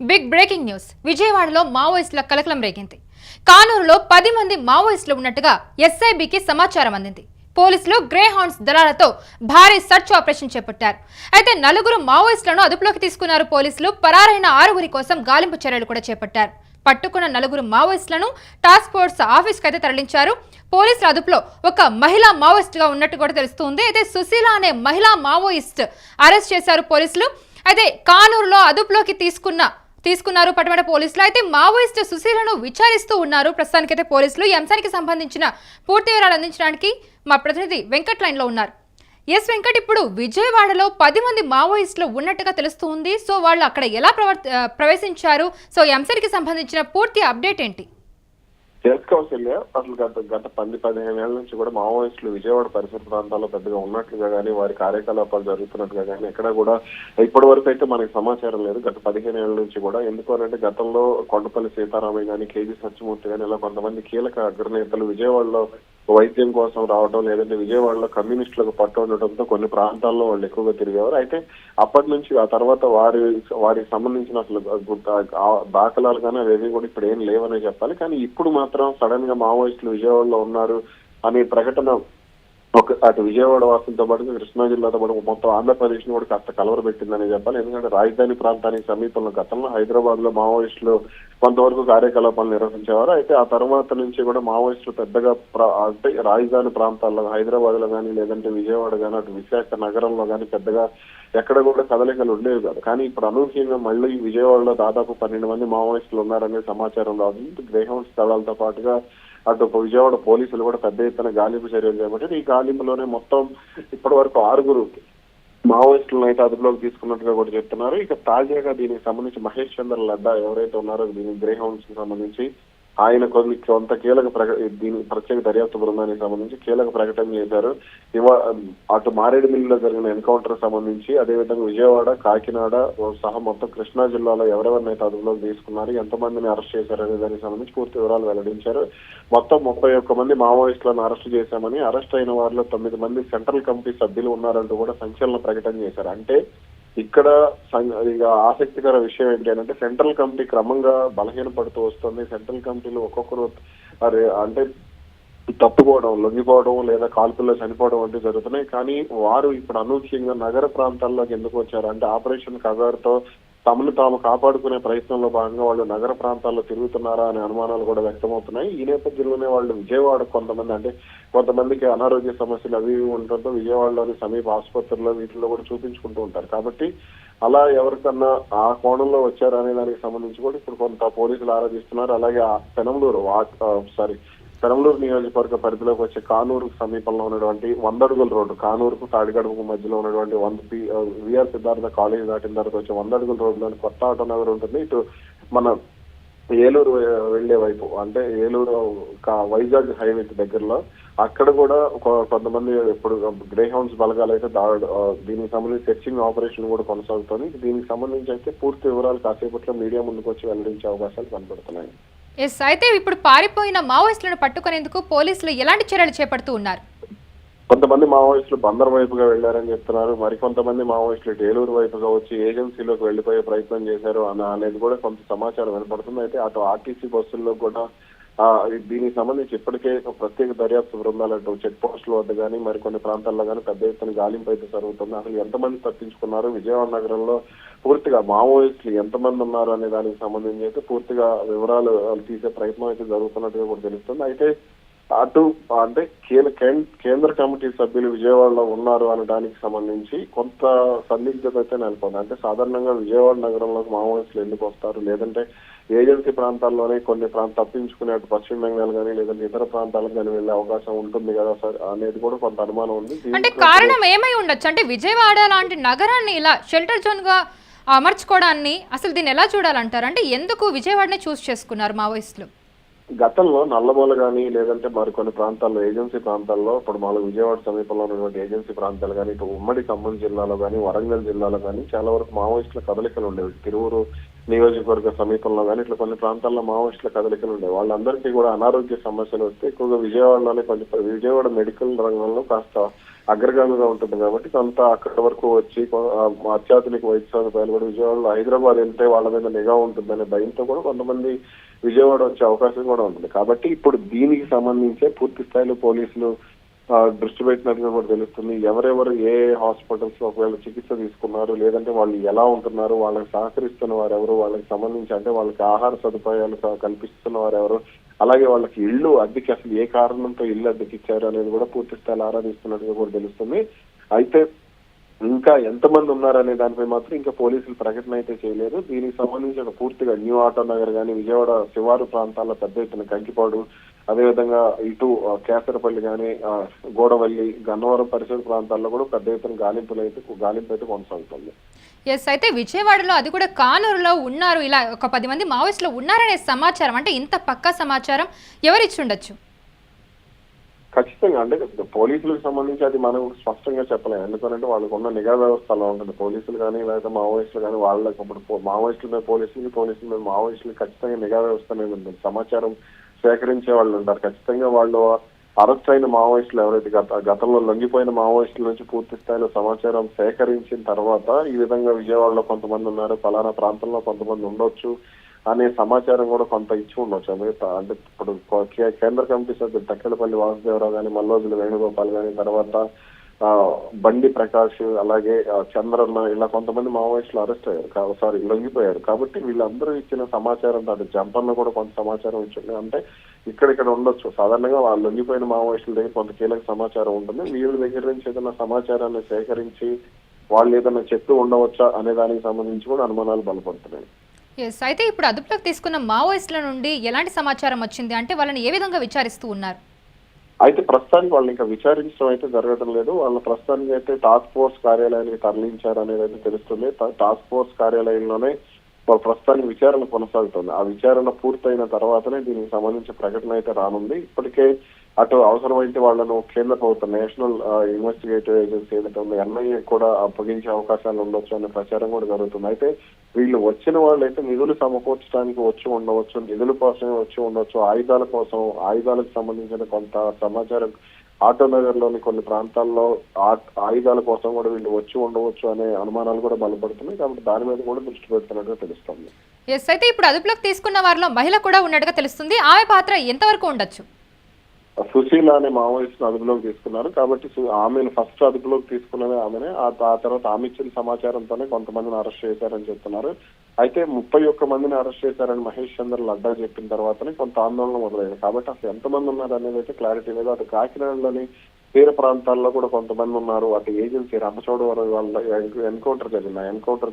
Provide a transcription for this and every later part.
Big breaking news. విజయవాడలో మావోయిస్టుల కలకలం రేగింది. కానూరులో 10 మంది మావోయిస్టులు ఉన్నట్టుగా ఎస్ఐబికి సమాచారం అందింది. పోలీసులు గ్రే హౌండ్స్ దళాలతో భారీ సర్చ్ ఆపరేషన్ చేపట్టారు. అయితే 4 మావోయిస్టులను అదుపులోకి తీసుకున్నారు పోలీసులు. పరారైన 6 కోసం గాలింపు చర్యలు కూడా చేపట్టారు. పట్టుకున్న 4 మావోయిస్టులను టాస్క్ ఫోర్స్ ఆఫీస్కి అయితే తరలించారు. పోలీసుల అదుపులో ఒక మహిళా మావోయిస్ట్ గా ఉన్నట్టు కూడా తెలుస్తుంది. అయితే సుశీల అనే మహిళా మావోయిస్ట్ అరెస్ట్ చేశారు పోలీసులు. అయితే కానూరులో అదుపులోకి తీసుకున్నారు పట్టణ పోలీసులు. అయితే మావోయిస్ట్ సుశీలను విచారిస్తూ ఉన్నారు ప్రస్తుతానికైతే పోలీసులు. ఈ అంశానికి సంబంధించిన పూర్తి వివరాలు అందించడానికి మా ప్రతినిధి వెంకట్ లైన్ లో ఉన్నారు. ఎస్ వెంకట్, ఇప్పుడు విజయవాడలో 10 మంది మావోయిస్టులు ఉన్నట్టుగా తెలుస్తుంది. సో వాళ్ళు అక్కడ ఎలా ప్రవేశించారు? సో ఈ అంశానికి సంబంధించిన పూర్తి అప్డేట్ ఏంటి? కౌశల్య, అసలు గత 10-15 ఏళ్ల నుంచి కూడా మావోయిస్టులు విజయవాడ పరిసర ప్రాంతాల్లో పెద్దగా ఉన్నట్లుగా కానీ వారి కార్యకలాపాలు జరుగుతున్నట్టుగా కానీ ఎక్కడ కూడా ఇప్పటి వరకు అయితే మనకి సమాచారం లేదు. గత 15 ఏళ్ల నుంచి కూడా. ఎందుకు అంటే గతంలో కొండపల్లి సీతారామయ్య కానీ, కేజీ సత్యమూర్తి కానీ ఇలా కొంతమంది కీలక అగ్రనేతలు విజయవాడలో వైద్యం కోసం రావడం, లేదంటే విజయవాడలో కమ్యూనిస్టులకు పట్టు ఉండటంతో కొన్ని ప్రాంతాల్లో వాళ్ళు ఎక్కువగా తిరిగేవారు. అయితే అప్పటి నుంచి ఆ తర్వాత వారికి సంబంధించిన అసలు దాఖలాలు కానీ అవేవి కూడా ఇప్పుడు ఏం లేవనే చెప్పాలి. కానీ ఇప్పుడు మాత్రం సడన్ గా మావోయిస్టులు విజయవాడలో ఉన్నారు అనే ప్రకటన అటు విజయవాడ వాసులతో పాటు కృష్ణా జిల్లాతో పాటు మొత్తం ఆంధ్రప్రదేశ్ ని కూడా కాస్త కలవరపెట్టిందని చెప్పాలి. ఎందుకంటే రాజధాని ప్రాంతానికి సమీపంలో గతంలో హైదరాబాద్ లో మావోయిస్టులు కొంతవరకు కార్యకలాపాలు నిర్వహించేవారు. అయితే ఆ తర్వాత నుంచి కూడా మావోయిస్టులు పెద్దగా అంటే రాజధాని ప్రాంతాల్లో హైదరాబాద్ లో కానీ, లేదంటే విజయవాడ కానీ, అటు విశాఖ నగరంలో కానీ పెద్దగా ఎక్కడ కూడా కదలికలు ఉండేవి కాదు. కానీ ఇప్పుడు అనూహ్యంగా మళ్ళీ విజయవాడలో దాదాపు 12 మంది మావోయిస్టులు ఉన్నారనే సమాచారం రాదు. గ్రేహౌండ్ స్థలాలతో పాటుగా అటు విజయవాడ పోలీసులు కూడా పెద్ద ఎత్తున గాలింపు చర్యలు చేపట్టారు. ఈ గాలింపులోనే మొత్తం ఇప్పటి వరకు 6 మావోయిస్టులను అయితే అదుపులోకి తీసుకున్నట్టుగా కూడా చెప్తున్నారు. ఇక తాజాగా దీనికి సంబంధించి మహేష్ చంద్ర లడ్డా ఎవరైతే ఉన్నారో దీని గ్రే హౌండ్స్ కి సంబంధించి ఆయన కొంత కీలక దీని ప్రత్యేక దర్యాప్తు బృందానికి సంబంధించి కీలక ప్రకటన చేశారు. అటు మారేడుమిల్లిలో జరిగిన ఎన్కౌంటర్ సంబంధించి, అదేవిధంగా విజయవాడ, కాకినాడ సహా మొత్తం కృష్ణా జిల్లాలో ఎవరెవరినైతే అదుపులోకి తీసుకున్నారు, ఎంతమందిని అరెస్ట్ చేశారనే దానికి సంబంధించి పూర్తి వివరాలు వెల్లడించారు. మొత్తం 31 మంది మావోయిస్టులను అరెస్ట్ చేశామని, అరెస్ట్ అయిన వారిలో 9 మంది సెంట్రల్ కమిటీ సభ్యులు ఉన్నారంటూ కూడా సంచలన ప్రకటన చేశారు. అంటే ఇక్కడ ఇక ఆసక్తికర విషయం ఏంటి అంటే సెంట్రల్ కమిటీ క్రమంగా బలహీనపడుతూ వస్తుంది. సెంట్రల్ కమిటీలు ఒక్కొక్కరు అంటే తప్పుకోవడం, లొంగిపోవడం లేదా కాల్పుల్లో చనిపోవడం వంటివి జరుగుతున్నాయి. కానీ వారు ఇప్పుడు అనూహ్యంగా నగర ప్రాంతాల్లోకి ఎందుకు వచ్చారు అంటే ఆపరేషన్ కగారుతో తమను తాము కాపాడుకునే ప్రయత్నంలో భాగంగా వాళ్ళు నగర ప్రాంతాల్లో తిరుగుతున్నారా అనే అనుమానాలు కూడా వ్యక్తమవుతున్నాయి. ఈ నేపథ్యంలోనే వాళ్ళు విజయవాడ కొంతమందికి అనారోగ్య సమస్యలు అవి ఉండటంతో విజయవాడలోని సమీప ఆసుపత్రుల్లో వీటిల్లో కూడా చూపించుకుంటూ ఉంటారు. కాబట్టి అలా ఎవరికన్నా ఆ కోణంలో వచ్చారా అనే దానికి సంబంధించి కూడా ఇప్పుడు కొంత పోలీసులు ఆరాధిస్తున్నారు. అలాగే పెరంబలూరు నియోజకవర్గ పరిధిలోకి వచ్చే కానూరు సమీపంలో ఉన్నటువంటి 100 అడుగుల రోడ్డు, కానూరుకు తాడిగడుపుకు మధ్యలో ఉన్నటువంటి విఆర్ సిద్ధార్థ కాలేజ్ దాటిన తర్వాత వచ్చే 100 అడుగుల రోడ్డులోని కొత్త ఆటో నగర్ ఉంటుంది. ఇటు మన ఏలూరు వెళ్లే వైపు అంటే ఏలూరు వైజాగ్ హైవే దగ్గరలో అక్కడ కూడా కొంతమంది ఇప్పుడు గ్రే హౌండ్స్ బలగాలు అయితే దీనికి సంబంధించి సెర్చింగ్ ఆపరేషన్ కూడా కొనసాగుతుంది. దీనికి సంబంధించి అయితే పూర్తి వివరాలు కాసేపట్లో మీడియా ముందుకు వచ్చి వెల్లడించే అవకాశాలు కనబడుతున్నాయి. ఎస్, అయితే ఇప్పుడు పారిపోయిన మావోయిస్టులను పట్టుకునేందుకు పోలీసులు ఎలాంటి చర్యలు చేపడుతూ ఉన్నారు? కొంతమంది మావోయిస్టులు బందర్ వైపుగా వెళ్లారని చెప్తున్నారు. మరికొంతమంది మావోయిస్టులు ఏలూరు వైపుగా వచ్చి ఏజెన్సీలోకి వెళ్లిపోయే ప్రయత్నం చేశారు అనేది కూడా కొంత సమాచారం వినపడుతుంది. అయితే అటు ఆర్టీసీ బస్సుల్లో కూడా దీనికి సంబంధించి ఇప్పటికే ప్రత్యేక దర్యాప్తు బృందాలు అటు చెక్ పోస్టుల వద్ద కానీ మరికొన్ని ప్రాంతాల్లో కానీ పెద్ద ఎత్తున గాలింపు అయితే జరుగుతుంది. అసలు ఎంతమంది తప్పించుకున్నారు, విజయవాడ నగరంలో పూర్తిగా మావోయిస్టులు ఎంతమంది ఉన్నారు అనే దానికి సంబంధించి అయితే పూర్తిగా వివరాలు తీసే ప్రయత్నం అయితే జరుగుతున్నట్టుగా కూడా తెలుస్తుంది. అయితే అటు అంటే కేంద్ర కమిటీ సభ్యులు విజయవాడలో ఉన్నారు అనడానికి సంబంధించి కొంత సందిగ్ధత అయితే నెలకొంది. అంటే సాధారణంగా విజయవాడ నగరంలోకి మావోయిస్టులు ఎందుకు వస్తారు, లేదంటే ఏజెన్సీ ప్రాంతాల్లోనే కొన్ని తప్పించుకునే అటు పశ్చిమ బెంగాల్ కానీ లేదంటే ఇతర ప్రాంతాలకు కానీ వెళ్లే అవకాశం ఉంటుంది కదా సార్ అనేది కూడా కొంత అనుమానం ఉంది. అంటే కారణం ఏమై ఉండొచ్చు? అంటే విజయవాడ లాంటి నగరాన్ని ఇలా షెల్టర్ జోన్ గా అమర్చుకోవడాన్ని అసలు దీన్ని ఎలా చూడాలంటారు? అంటే ఎందుకు విజయవాడనే చూస్ చేసుకున్నారు మావోయిస్టులు? గతంలో నల్లమూల కానీ లేదంటే మరికొన్ని ప్రాంతాల్లో ఏజెన్సీ ప్రాంతాల్లో ఇప్పుడు మాకు విజయవాడ సమీపంలో ఉన్నటువంటి ఏజెన్సీ ప్రాంతాలు కానీ ఇటు ఉమ్మడి ఖమ్మం జిల్లాలో కానీ వరంగల్ జిల్లాలో కానీ చాలా వరకు మావోయిస్టుల కదలికలు ఉండేవి. తిరువురు నియోజకవర్గ సమీపంలో కానీ ఇట్లా కొన్ని ప్రాంతాల్లో మావోయిస్టుల కదలికలు ఉండేవి. వాళ్ళందరికీ కూడా అనారోగ్య సమస్యలు వస్తే ఎక్కువగా విజయవాడలోనే విజయవాడ మెడికల్ రంగంలో కాస్త అగ్రగామిగా ఉంటుంది కాబట్టి కొంత అక్కడి వరకు వచ్చి అత్యాధునిక వైద్య సదుపాయాలు కూడా విజయవాడలో హైదరాబాద్ వెళ్తే వాళ్ళ మీద నిఘా ఉంటుందనే భయంతో కూడా కొంతమంది విజయవాడ వచ్చే అవకాశం కూడా ఉంటుంది. కాబట్టి ఇప్పుడు దీనికి సంబంధించే పూర్తి స్థాయిలో పోలీసులు దృష్టి పెట్టినట్టుగా కూడా తెలుస్తుంది. ఎవరెవరు ఏ హాస్పిటల్స్ ఒకవేళ చికిత్స తీసుకున్నారు, లేదంటే వాళ్ళు ఎలా ఉంటున్నారు, వాళ్ళకి సహకరిస్తున్న వారెవరు, వాళ్ళకి సంబంధించి అంటే వాళ్ళకి ఆహార సదుపాయాలు కల్పిస్తున్న వారెవరు, అలాగే వాళ్ళకి ఇల్లు అద్దెకి అసలు ఏ కారణంతో ఇల్లు అద్దెకిచ్చారు అనేది కూడా పూర్తి స్థాయిలో ఆరాధిస్తున్నట్టుగా కూడా తెలుస్తుంది. అయితే ఇంకా ఎంతమంది ఉన్నారనే దానిపై మాత్రం ఇంకా పోలీసులు ప్రకటన అయితే చేయలేదు. దీనికి సంబంధించిన పూర్తిగా న్యూ ఆటో నగర్ కానీ విజయవాడ శివారు ప్రాంతాల్లో పెద్ద ఎత్తున కంకిపాడు, అదేవిధంగా ఇటు కేసరపల్లి కానీ గోడవల్లి గన్నవరం పరిసర ప్రాంతాల్లో కూడా పెద్ద ఎత్తున గాలింపు అయితే కొనసాగుతుంది. ఎస్, అయితే విజయవాడలో అది కూడా కానూరులో ఉన్నారు, ఇలా ఒక 10 మంది మావోయిస్టులు ఉన్నారనే సమాచారం, అంటే ఇంత పక్కా సమాచారం ఎవరిచ్చి ఉండొచ్చు? ఖచ్చితంగా అంటే పోలీసులకు సంబంధించి అది మనం స్పష్టంగా చెప్పలేము. ఎందుకంటే వాళ్ళకు ఉన్న నిఘా వ్యవస్థ అలా ఉంటుంది. పోలీసులు కానీ లేదా మావోయిస్టులు కానీ వాళ్ళకి ఇప్పుడు మావోయిస్టుల మీద పోలీసుల మీద మావోయిస్టులు ఖచ్చితంగా నిఘా వ్యవస్థ అనేది ఉంటుంది. సమాచారం సేకరించే వాళ్ళు ఉంటారు. ఖచ్చితంగా వాళ్ళు అరెస్ట్ అయిన మావోయిస్టులు ఎవరైతే గతంలో లొంగిపోయిన మావోయిస్టుల నుంచి పూర్తి స్థాయిలో సమాచారం సేకరించిన తర్వాత ఈ విధంగా విజయవాడలో కొంతమంది ఉన్నారు, ఫలానా ప్రాంతంలో కొంతమంది ఉండొచ్చు అనే సమాచారం కూడా కొంత ఇచ్చి ఉండొచ్చు. అంటే ఇప్పుడు కేంద్ర కమిటీ సభ్యులు తక్కెలపల్లి వాసుదేవరావు కానీ, మల్లోజుల వేణుగోపాల్ కానీ, తర్వాత బండి ప్రకాష్, అలాగే చంద్రన్న, ఇలా కొంతమంది మావోయిస్టులు అరెస్ట్ అయ్యారు, లొంగిపోయారు. కాబట్టి వీళ్ళందరూ ఇచ్చిన సమాచారం అటు జంపన్న కూడా కొంత సమాచారం ఇచ్చింది. అంటే ఇక్కడ ఉండొచ్చు. సాధారణంగా వాళ్ళు లొంగిపోయిన మావోయిస్టుల దగ్గర కొంత కీలక సమాచారం ఉంటుంది. వీళ్ళ దగ్గర నుంచి ఏదైనా సమాచారాన్ని సేకరించి వాళ్ళు ఏదైనా చెప్తూ ఉండవచ్చా అనే దానికి సంబంధించి కూడా అనుమానాలు బలపడుతున్నాయి. ఎస్, అయితే ఇప్పుడు అదుపులోకి తీసుకున్న మావోయిస్టుల నుండి ఎలాంటి సమాచారం వచ్చింది, అంటే వాళ్ళని ఏ విధంగా విచారిస్తూ ఉన్నారు? అయితే ప్రస్తుతానికి వాళ్ళని ఇంకా విచారించడం అయితే జరగడం లేదు. వాళ్ళ ప్రస్తుతానికి అయితే టాస్క్ ఫోర్స్ కార్యాలయానికి తరలించారు అనేది అయితే తెలుస్తుంది. టాస్క్ ఫోర్స్ కార్యాలయంలోనే ప్రస్తుతానికి విచారణ కొనసాగుతుంది. ఆ విచారణ పూర్తయిన తర్వాతనే దీనికి సంబంధించిన ప్రకటన అయితే రానుంది. ఇప్పటికే అటు అవసరమైతే వాళ్లను కేంద్ర ప్రభుత్వం నేషనల్ ఇన్వెస్టిగేటివ్ ఏజెన్సీ ఏదైతే ఉందో ఎన్ఐఏ కూడా అప్పగించే అవకాశాలు ఉండొచ్చు అనే ప్రచారం కూడా జరుగుతుంది. అయితే వీళ్ళు వచ్చిన వాళ్ళు అయితే నిధులు సమకూర్చడానికి వచ్చి ఉండవచ్చు, నిధుల కోసమే వచ్చి ఉండవచ్చు, ఆయుధాలకు సంబంధించిన కొంత సమాచారం ఆటో నగర్ లోని కొన్ని ప్రాంతాల్లో ఆయుధాల కోసం కూడా వీళ్ళు వచ్చి ఉండవచ్చు అనే అనుమానాలు కూడా బలపడుతున్నాయి. కాబట్టి దాని మీద కూడా దృష్టి పెడుతున్నట్టుగా తెలుస్తుంది. ఎస్, అయితే ఇప్పుడు అదుపులోకి తీసుకున్న వారిలో మహిళ కూడా ఉన్నట్టుగా తెలుస్తుంది. ఆమె పాత్ర ఎంతవరకు ఉండొచ్చు? సుశీల అనే మావోయిస్ట్ అదుపులోకి తీసుకున్నారు. కాబట్టి ఆమెను ఫస్ట్ అదుపులోకి తీసుకున్నదే ఆమెనే. ఆ తర్వాత ఆమె ఇచ్చిన సమాచారంతోనే కొంతమందిని అరెస్ట్ చేశారని చెప్తున్నారు. అయితే 31 మందిని అరెస్ట్ చేశారని మహేష్ చంద్ర లడ్డా చెప్పిన తర్వాతనే కొంత ఆందోళన మొదలైంది. కాబట్టి అసలు ఎంతమంది ఉన్నారు అనేది అయితే క్లారిటీ లేదు. అటు కాకినాడలోని తీర ప్రాంతాల్లో కూడా కొంతమంది ఉన్నారు. అటు ఏజెన్సీ రంపచోడవరం వాళ్ళ ఎన్కౌంటర్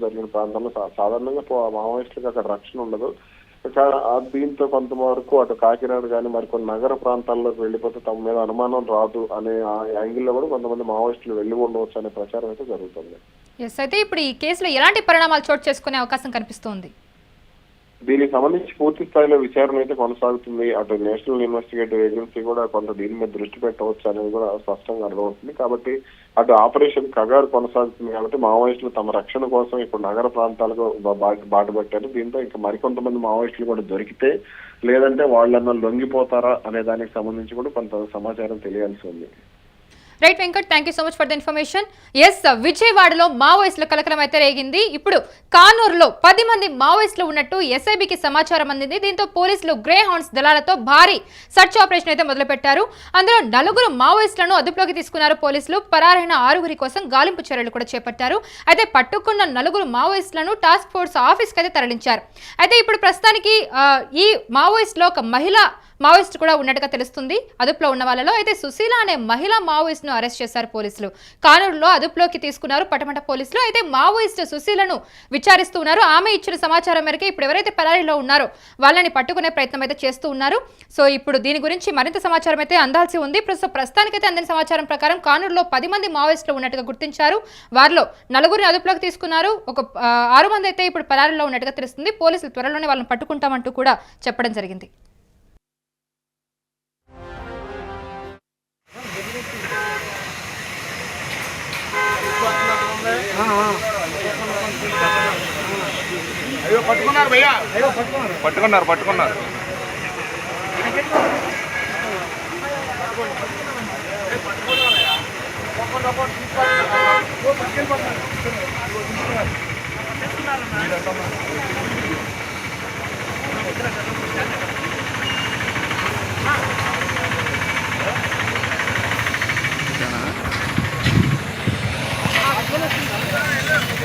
జరిగిన ప్రాంతంలో సాధారణంగా మావోయిస్టులకు అక్కడ రక్షణ ఉండదు. దీంతో కొంతవరకు అటు కాకినాడ కానీ మరికొన్ని నగర ప్రాంతాల్లోకి వెళ్లిపోతే తమ మీద అనుమానం రాదు అనే యాంగిల్లో కూడా కొంతమంది మావోయిస్టులు వెళ్లి ఉండవచ్చు అనే ప్రచారం అయితే జరుగుతుంది. ఎస్, అయితే ఇప్పుడు ఈ కేసులో ఎలాంటి పరిణామాలు చోటు చేసుకునే అవకాశం కనిపిస్తుంది? దీనికి సంబంధించి పూర్తి స్థాయిలో విచారణ అయితే కొనసాగుతుంది. అటు నేషనల్ ఇన్వెస్టిగేటివ్ ఏజెన్సీ కూడా కొంత దీని మీద దృష్టి పెట్టవచ్చు అనేది కూడా స్పష్టంగా అర్థమవుతుంది. కాబట్టి అటు ఆపరేషన్ కగారు కొనసాగుతుంది. కాబట్టి మావోయిస్టులు తమ రక్షణ కోసం ఇప్పుడు నగర ప్రాంతాలకు బాటపట్టారు. దీంతో ఇంకా మరికొంతమంది మావోయిస్టులు కూడా దొరికితే లేదంటే వాళ్ళన్నా లొంగిపోతారా అనే దానికి సంబంధించి కూడా కొంత సమాచారం తెలియాల్సి ఉంది. Right Venkat, thank you so much for the information. Yes, విజయవాడలో మావోయిస్టుల కలకలం అయితే రేగింది. ఇప్పుడు కానూరులో 10 మంది మావోయిస్టులు ఉన్నట్టు ఎస్ఐబికి సమాచారం అందింది. దీంతో పోలీసులు గ్రే హౌండ్స్ దళాలతో భారీ సర్చ్ ఆపరేషన్ అయితే మొదలుపెట్టారు. అందులో 4 మావోయిస్టులను అదుపులోకి తీసుకున్నారు పోలీసులు. పరారైన 6 కోసం గాలింపు చర్యలు కూడా చేపట్టారు. అయితే పట్టుకున్న 4 మావోయిస్టులను టాస్క్ ఫోర్స్ ఆఫీస్కి అయితే తరలించారు. అయితే ఇప్పుడు ప్రస్తుతానికి ఈ మావోయిస్టులో ఒక మహిళా మావోయిస్ట్ కూడా ఉన్నట్టుగా తెలుస్తుంది అదుపులో ఉన్న వాళ్ళలో. అయితే సుశీల అనే మహిళా మావోయిస్ట్ ను అరెస్ట్ చేశారు పోలీసులు. కానూరులో అదుపులోకి తీసుకున్నారు పటమట పోలీసులు. అయితే మావోయిస్ట్ సుశీలను విచారిస్తూ ఉన్నారు. ఆమె ఇచ్చిన సమాచారం మేరకు ఇప్పుడు ఎవరైతే పరారీలో ఉన్నారో వాళ్ళని పట్టుకునే ప్రయత్నం అయితే చేస్తూ ఉన్నారు. సో ఇప్పుడు దీని గురించి మరింత సమాచారం అయితే అందాల్సి ఉంది. ప్రస్తుతానికైతే అందిన సమాచారం ప్రకారం కానూరులో 10 మంది మావోయిస్టులు ఉన్నట్టుగా గుర్తించారు. వారిలో 4 అదుపులోకి తీసుకున్నారు. ఒక 6 మంది అయితే ఇప్పుడు పరారీలో ఉన్నట్టుగా తెలుస్తుంది. పోలీసులు త్వరలోనే వాళ్ళని పట్టుకుంటామంటూ కూడా చెప్పడం జరిగింది. అయ్యో పట్టుకున్నారు భయ్యా, పట్టుకున్నారు. తీసుకెళ్ళిపోతున్నారు